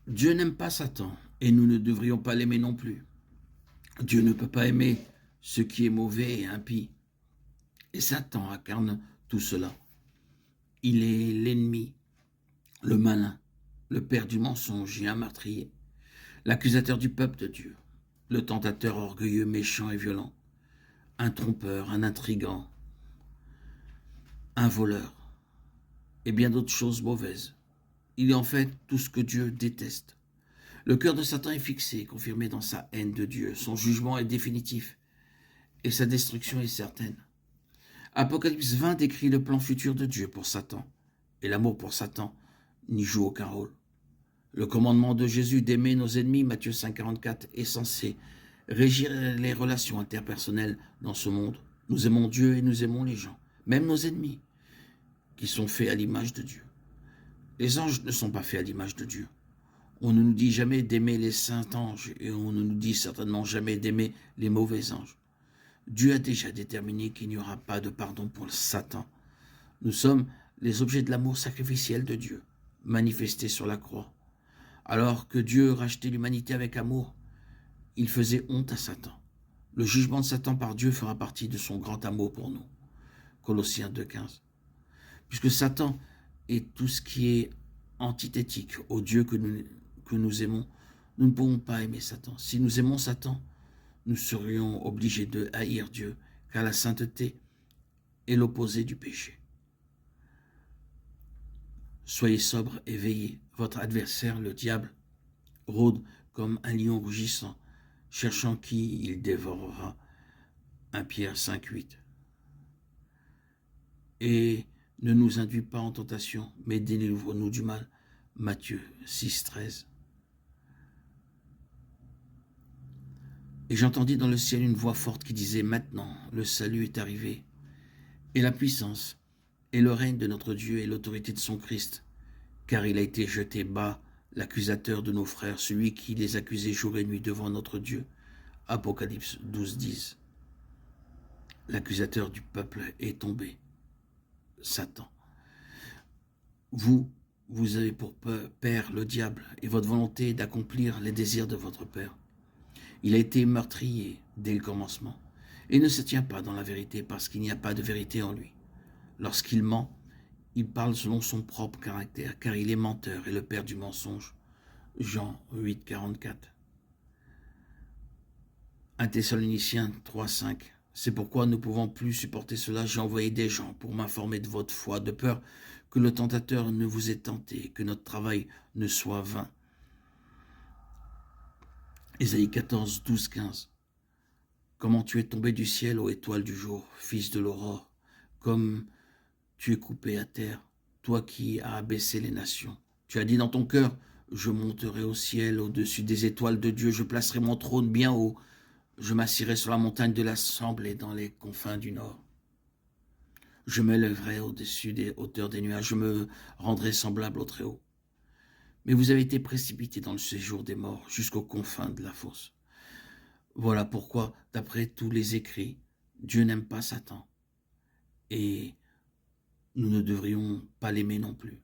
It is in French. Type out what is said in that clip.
Dieu n'aime pas Satan, et nous ne devrions pas l'aimer non plus. Dieu ne peut pas aimer ce qui est mauvais et impie. Et Satan incarne tout cela. Il est l'ennemi, le malin, le père du mensonge et un meurtrier, l'accusateur du peuple de Dieu, le tentateur orgueilleux, méchant et violent, un trompeur, un intrigant, un voleur, et bien d'autres choses mauvaises. Il est en fait tout ce que Dieu déteste. Le cœur de Satan est fixé, confirmé dans sa haine de Dieu. Son jugement est définitif et sa destruction est certaine. Apocalypse 20 décrit le plan futur de Dieu pour Satan, et l'amour pour Satan n'y joue aucun rôle. Le commandement de Jésus d'aimer nos ennemis, Matthieu 5,44, est censé régir les relations interpersonnelles dans ce monde. Nous aimons Dieu et nous aimons les gens, même nos ennemis, qui sont faits à l'image de Dieu. Les anges ne sont pas faits à l'image de Dieu. On ne nous dit jamais d'aimer les saints anges et on ne nous dit certainement jamais d'aimer les mauvais anges. Dieu a déjà déterminé qu'il n'y aura pas de pardon pour Satan. Nous sommes les objets de l'amour sacrificiel de Dieu, manifesté sur la croix. Alors que Dieu rachetait l'humanité avec amour, il faisait honte à Satan. Le jugement de Satan par Dieu fera partie de son grand amour pour nous. Colossiens 2,15. Puisque Satan est tout ce qui est antithétique au Dieu que nous aimons, nous ne pouvons pas aimer Satan. Si nous aimons Satan, nous serions obligés de haïr Dieu, car la sainteté est l'opposé du péché. Soyez sobres et veillez. Votre adversaire, le diable, rôde comme un lion rugissant, cherchant qui il dévorera. 1 Pierre 5,8. Et ne nous induis pas en tentation, mais délivre-nous du mal. Matthieu 6,13. Et j'entendis dans le ciel une voix forte qui disait « Maintenant, le salut est arrivé, et la puissance, et le règne de notre Dieu, et l'autorité de son Christ, car il a été jeté bas, l'accusateur de nos frères, celui qui les accusait jour et nuit devant notre Dieu. » Apocalypse 12,10. L'accusateur du peuple est tombé, Satan. Vous avez pour père le diable, et votre volonté est d'accomplir les désirs de votre père. Il a été meurtrier dès le commencement, et ne se tient pas dans la vérité parce qu'il n'y a pas de vérité en lui. Lorsqu'il ment, il parle selon son propre caractère, car il est menteur et le père du mensonge. Jean 8,44. 1 Thessaloniciens 3,5. C'est pourquoi nous ne pouvons plus supporter cela. J'ai envoyé des gens pour m'informer de votre foi, de peur que le tentateur ne vous ait tenté, que notre travail ne soit vain. Ésaïe 14, 12, 15. Comment tu es tombé du ciel, ô étoile du jour, fils de l'aurore, comme tu es coupé à terre, toi qui as abaissé les nations. Tu as dit dans ton cœur, je monterai au ciel, au-dessus des étoiles de Dieu, je placerai mon trône bien haut, je m'assirai sur la montagne de l'assemblée dans les confins du nord. Je m'élèverai au-dessus des hauteurs des nuages, je me rendrai semblable au Très-Haut. Mais vous avez été précipités dans le séjour des morts, jusqu'aux confins de la fosse. Voilà pourquoi, d'après tous les écrits, Dieu n'aime pas Satan. Et nous ne devrions pas l'aimer non plus.